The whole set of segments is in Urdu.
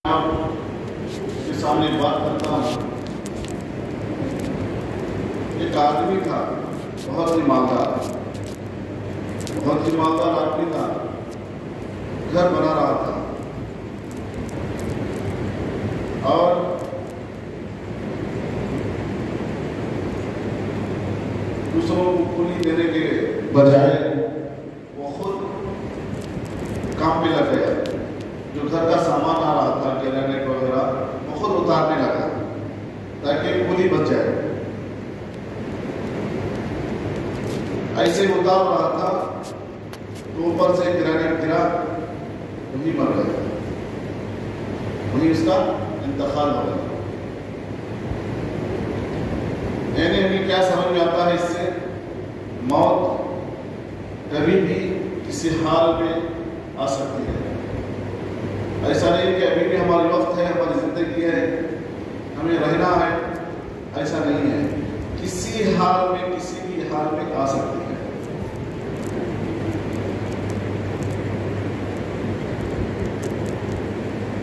کے سامنے بات کرتا ہوں۔ ایک آدمی تھا، بہت ہی مالدار آدمی تھا، گھر بنا رہا تھا اور دوسروں کو کھلی دینے کے بجائے وہ خود کام پہ لگ گیا۔ جو گھر کا سامان آ رہا تھا گرینیٹ وغیرہ وہ خود اتارنے لگا تاکہ کھلی بچ جائے۔ ایسے اتار رہا تھا تو اوپر سے گرینیٹ گرا، وہی مر گیا، وہی اس کا انتقال ہو گیا۔ یعنی ہمیں کیا سمجھ میں آتا ہے اس سے؟ موت کبھی بھی کسی حال میں آ سکتی ہے۔ ایسا نہیں کہ ابھی بھی ہمارا وقت ہے، ہماری زندگی ہے، ہمیں رہنا ہے، ایسا نہیں ہے۔ کسی حال میں، کسی بھی حال میں آ سکتی ہے۔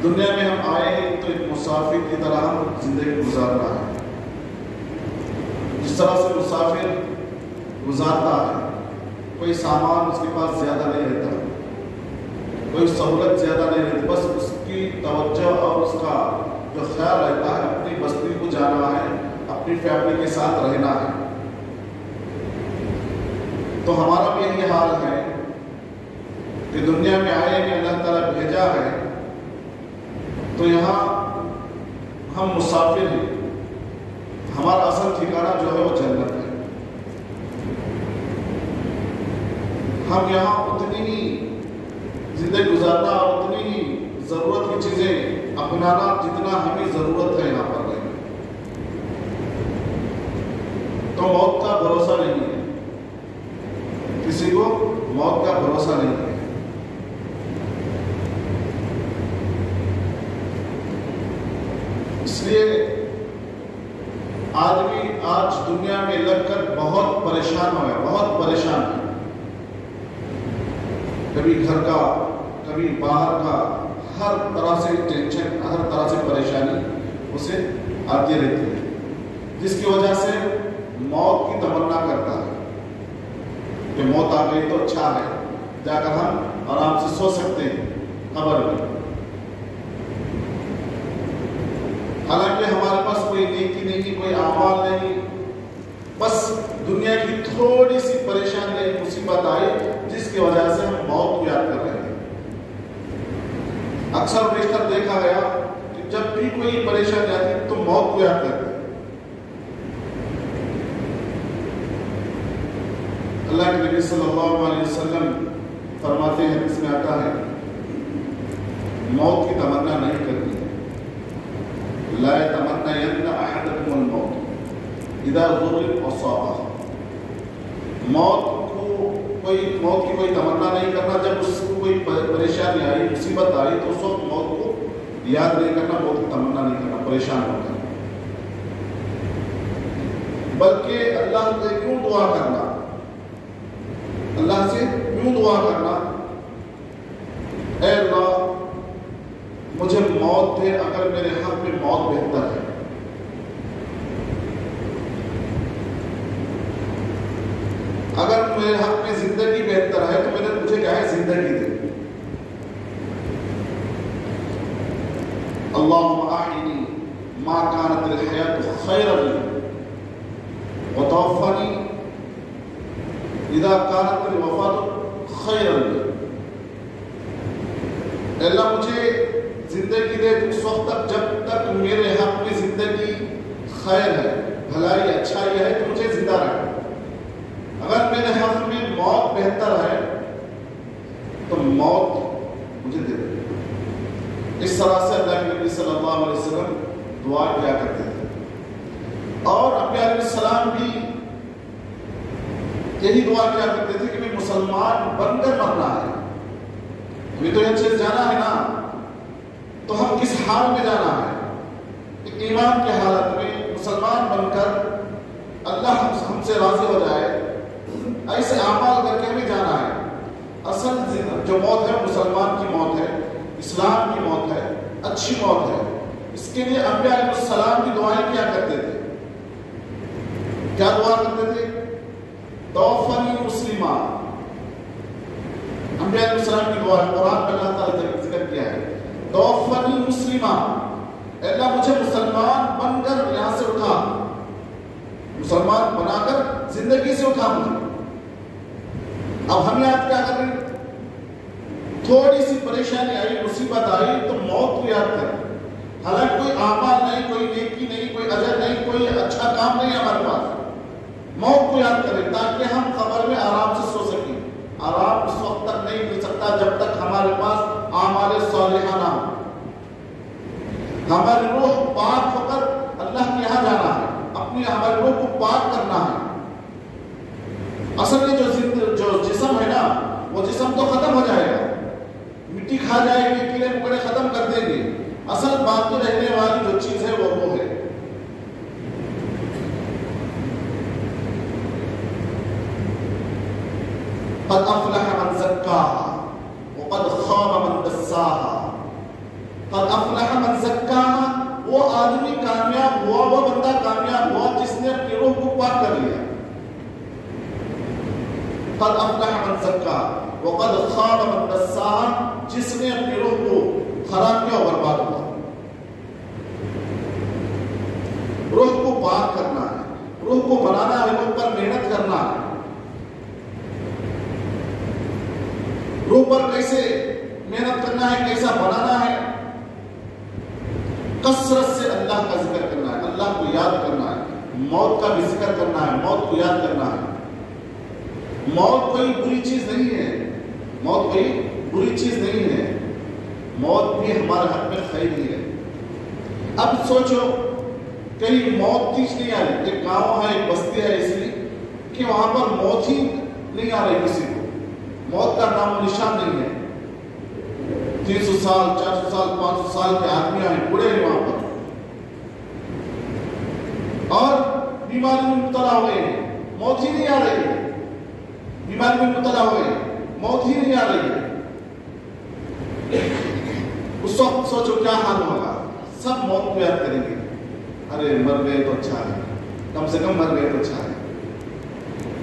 دنیا میں ہم آئے ہیں تو ایک مسافر کی طرح ہم زندگی گزار رہا ہے۔ جس طرح سے مسافر گزارتا ہے، کوئی سامان اس کے پاس زیادہ نہیں رہتا، کوئی سہولت زیادہ نہیں رہتی، بس اس کی توجہ اور اس کا جو خیال رہتا ہے اپنی بستی کو جانا ہے، اپنی فیملی کے ساتھ رہنا ہے۔ تو ہمارا بھی یہی حال ہے کہ دنیا میں آئے کہ اللہ تعالیٰ بھیجا ہے تو یہاں ہم مسافر ہیں۔ ہمارا اصل ٹھکانہ جو ہے وہ جنت ہے۔ ہم یہاں اتنی ہی زندگی گزارنا اور اتنی ہی ضرورت کی چیزیں اپنانا جتنا ہمیں ضرورت ہے یہاں پر رہنے۔ تو موت کا بھروسہ نہیں ہے، کسی کو موت کا بھروسہ نہیں ہے۔ اس لیے آدمی آج دنیا میں لگ کر بہت پریشان ہوا ہے، بہت پریشان ہے۔ کبھی گھر کا، کبھی باہر کا، ہر طرح سے ٹینشن، ہر طرح سے پریشانی اسے آتی رہتی ہے، جس کی وجہ سے موت کی تمنا کرتا ہے کہ موت آ گئی تو اچھا ہے، جا کر ہم آرام سے سو سکتے ہیں قبر میں۔ حالانکہ ہمارے پاس کوئی نیکی نہیں، کوئی اعمال نہیں، بس دنیا کی تھوڑی سی پریشانی، مصیبت آئی جس کی وجہ سے ہم موت کو یاد کر رہے ہیں۔ اکثر بیشتر دیکھا گیا کہ جب بھی کوئی پریشانی آتی تو موت کو یاد کرتے ہیں۔ اللہ کے نبی صلی اللہ علیہ وسلم فرماتے ہیں، اس میں آتا ہے موت کی تمنا نہیں کرنی، لا يتمنين احدكم الموت اذا ضر اصابه۔ موت کی کوئی تمنا نہیں کرنا، جب اس کو کوئی پریشانی آئی، مصیبت آئی تو اس وقت موت کو یاد نہیں کرنا، موت کی تمنا نہیں کرنا، پریشان ہو کرنا، بلکہ اللہ سے کیوں دعا کرنا، اللہ سے کیوں دعا کرنا، اے اللہ مجھے موت دے، اگر میرے حق میں موت بہتر ہے۔ اگر میرے حق میں زندگی بہتر ہے تو مجھے کیا ہے، زندگی دے۔ اللہم احینی ما کانت الحیات خیرا لی وتوفنی اذا کانت الوفات خیرا لی۔ اللہ مجھے زندگی دے اس وقت تک جب تک میرے حق میں زندگی خیر ہے، بھلائی، اچھائی ہے تو مجھے زندہ رکھ۔ اگر میرے حق میں موت بہتر ہے تو موت مجھے دے دے۔ اس طرح سے اللہ کے نبی صلی اللہ علیہ وسلم دعا کیا کرتے تھے، اور انبیاء علیہ السلام بھی یہی دعا کیا کرتے تھے کہ میں مسلمان بن کر مرنا ہے۔ ہمیں تو یہ چیز جانا ہے نا، تو ہم کس حال میں جانا ہے؟ ایک ایمان کی حالت میں مسلمان بن کر اللہ ہم سے راضی ہو جائے، ایسے اعمال کر کے ہمیں جانا ہے۔ اصل جو موت ہے مسلمان کی موت ہے، اسلام کی موت ہے، اچھی موت ہے. اس کے لیے انبیاء علیہ السلام کی دعائیں کیا کرتے تھے؟ کیا دعا کرتے تھے؟ توفنی مسلمہ. انبیاء علیہ السلام کی دعا قرآن میں اللہ تعالیٰ نے ذکر کیا ہے. توفنی مسلمہ، اللہ مجھے مسلمان بن کر یہاں سے اٹھا، مسلمان بنا کر زندگی سے اٹھا مجھے. اب ہم یاد کیا کر رہے ہیں؟ تھوڑی سی پریشانی آئی، مصیبت آئی تو موت کو یاد کر. حالانکہ کوئی اعمال نہیں، کوئی نیکی نہیں، کوئی اجر نہیں، کوئی اچھا کام نہیں ہمارے پاس. موت کو یاد کریں تاکہ ہم قبر میں آرام سے سو سکیں. آرام اس وقت تک نہیں مل سکتا جب تک ہمارے پاس اعمال صالحہ نہ ہو. ہماری روح پاک ہو کر اللہ کے یہاں جانا ہے، اپنی ہماری روح کو پاک کرنا ہے. اصل میں جو جسم ہے نا، وہ جسم تو ختم ہو جائے گا، مٹی کھا جائے گی، کیڑے مکوڑے ختم کر دیں گے. اصل باقی رہنے والی جو چیز ہے وہ ہے. قد افلح من زکاها وقد خاب من دساها. قد افلح من زکاها، وہ آدمی کامیاب ہوا، وہ بندہ کامیاب ہوا جس نے اپنی روح کو پاک کر لیا. قد افلح من زکاها وقد خاب من دساها، جس نے اپنی روح کو خراب کیا اور برباد ہوا. روح کو پاک کرنا ہے، روح کو بنانا ہے، روح پر محنت کرنا ہے. روح پر کیسے محنت کرنا ہے، کیسا بنانا ہے؟ کثرت سے اللہ کا ذکر کرنا ہے، اللہ کو یاد کرنا ہے، موت کا بھی ذکر کرنا ہے، موت کو یاد کرنا ہے. موت کوئی بری چیز نہیں ہے، موت کوئی بری چیز نہیں ہے، موت بھی ہمارے حق میں خیر ہی ہے. اب سوچو کہیں موت تیج نہیں آ رہی. ایک گاؤں ہے، ایک بستی ہے ایسی کہ وہاں پر موت ہی نہیں آ رہی، کسی کو موت کا نام و نشان نہیں ہے. 300 سال 400 سال 500 سال کے آدمی ہیں، بوڑھے ہیں وہاں پر، اور بیماری میں مبتلا ہوئے ہیں، موت ہی نہیں آ رہی ہے. بیماری میں مبتلا ہوئے ہیں، موت ہی نہیں آ رہی ہے. اس وقت سوچو کیا حال ہوگا. سب موت کو یاد کریں گے. ارے مر گئے تو اچھا ہے، کم سے کم مر گئے تو اچھا ہے.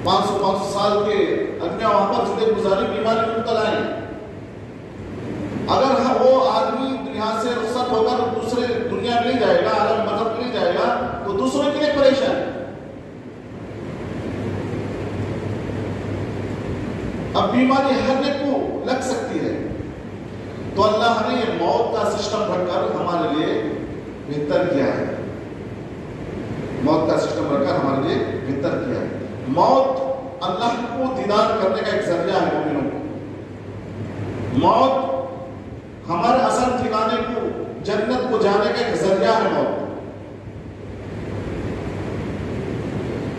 500 سال کے آدمی وہاں پر زندگی گزاری، بیماری میں مبتلا ہیں. اگر وہ آدمی دنیا سے رخصت ہو کر دوسرے دنیا میں نہیں جائے گا، عالم مذہب میں نہیں جائے گا، تو دوسروں کے لیے پریشان ہے. اب بیماری ہر ایک کو لگ سکتی ہے، تو اللہ نے یہ موت کا سسٹم رکھ کر ہمارے لیے بہتر کیا ہے. موت کا سسٹم رکھ کر ہمارے لیے بہتر کیا ہے. موت اللہ کو دیدار کرنے کا ایک ذریعہ ہے مومنوں کو. موت ہمارے اصل ٹھکانے کو، جنت کو جانے کا ایک ذریعہ ہے موت.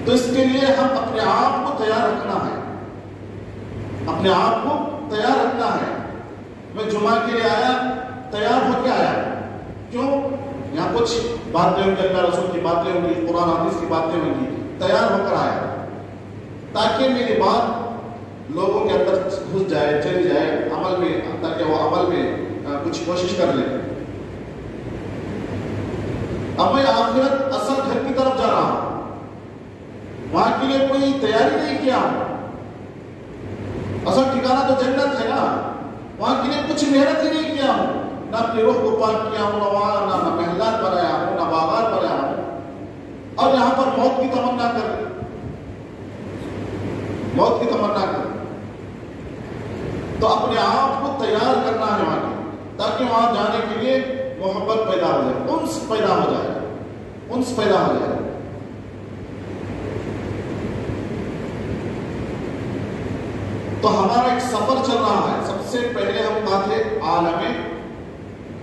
تو اس کے لیے ہم اپنے آپ کو تیار رکھنا ہے، اپنے آپ کو تیار رکھنا ہے. میں جمعہ کے لیے آیا، تیار ہو کے آیا. کیوں؟ یہاں کچھ باتیں ہوں گی، اللہ رسول کی باتیں ہوں گی، قرآن حدیث کی باتیں ہوں گی. تیار ہو کر آیا تاکہ میری بات لوگوں کے اندر گھس جائے، چلی جائے عمل میں، تاکہ وہ عمل میں کچھ کوشش کر لیں. اب میں آخرت اصل گھر کی طرف جا رہا ہوں، وہاں کے لیے کوئی تیاری نہیں کیا. اصل ٹھکانا تو جنت ہے نا، وہاں کے لیے کچھ محنت ہی نہیں کیا ہوں. نہ اپنے روح کو پاک کیا ہوں، نہ محلات بنایا ہوں، نہ باغات بنایا ہوں، اور یہاں پر موت کی تمنا کر، موت کی تمنا کر. تو اپنے آپ کو تیار کرنا ہے وہاں کے، تاکہ وہاں جانے کے لیے محبت پیدا ہو جائے، انس پیدا ہو جائے، انس پیدا ہو جائے. تو ہمارا ایک سفر چل رہا ہے. سب سے پہلے ہم کہاں تھے؟ عالم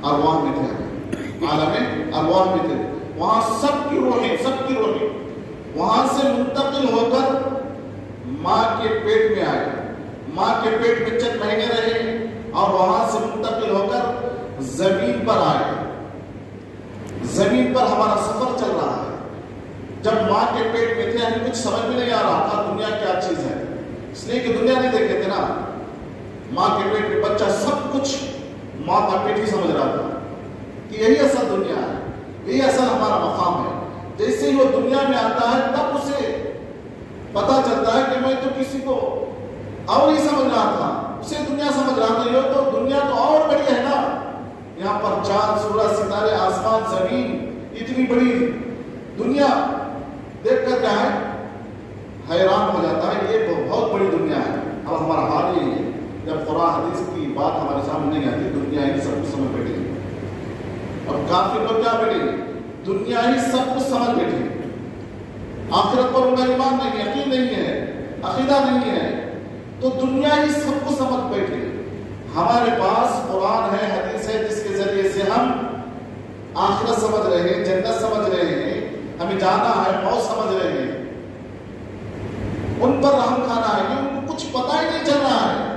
ارواح میں تھے، عالم ارواح میں تھے. وہاں سب کی روحیں وہاں سے منتقل ہو کر ماں کے پیٹ میں آئے. ماں کے پیٹ میں چند مہینے رہے اور وہاں سے منتقل ہو کر زمین پر آئے. زمین پر ہمارا سفر چل رہا ہے. جب ماں کے پیٹ میں تھے ہمیں کچھ سمجھ میں نہیں آ رہا تھا دنیا کیا چیز ہے، اس لیے کہ دنیا نہیں دیکھتے تھے نا. ماں کے پیٹ میں بچہ سب کچھ ماں کا پیٹ ہی سمجھ رہا تھا. کہ یہی اصل دنیا ہے، یہی اصل ہمارا مقام ہے۔ جیسے ہی وہ دنیا میں آتا ہے تب اسے پتا چلتا ہے کہ میں تو کسی کو اور نہیں سمجھ رہا تھا، اسے دنیا سمجھ رہا تھا، یہ تو دنیا تو اور بڑی ہے نا، یہاں پر چاند سورج ستارے آسمان زمین اتنی بڑی دنیا دیکھ کر کیا ہے حیران ہو جاتا ہے، یہ تو بہت بڑی دنیا ہے۔ اب ہمارا حال یہی ہے، جب قرآن حدیث کی بات ہمارے سامنے نہیں آتی دنیا ہی سب کچھ سمجھ بیٹھے گی، اور کافر لوگ کیا بیٹھے گی؟ دنیا ہی سب کچھ سمجھ بیٹھے گی، آخرت پر ان کا ایمان نہیں ہے، یقین نہیں ہے، عقیدہ نہیں ہے، تو دنیا ہی سب کو سمجھ بیٹھے۔ ہمارے پاس قرآن ہے، حدیث ہے، جس کے ذریعے سے ہم آخرت سمجھ رہے ہیں، جنت سمجھ رہے ہیں، ہمیں جانا ہے، موت سمجھ رہے ہیں، ان پر رحم کھانا ہے، ان کو کچھ پتہ ہی نہیں چل رہا ہے۔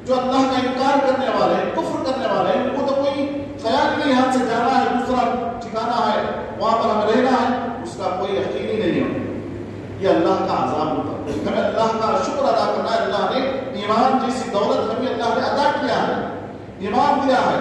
جو اللہ کا انکار کرنے والے ہیں، کفر کرنے والے ہیں، ان کو تو کوئی خیال نہیں ہاتھ سے جانا ہے، دوسرا ٹھکانا ہے، وہاں پر ہمیں رہنا ہے، اس کا کوئی یقین ہی نہیں ہے۔ یہ اللہ کا عذاب ہوتا ہے۔ ہمیں اللہ کا شکر ادا کرنا ہے، اللہ نے ایمان جیسی دولت ہمیں اللہ نے عطا کیا ہے، ایمان دیا ہے۔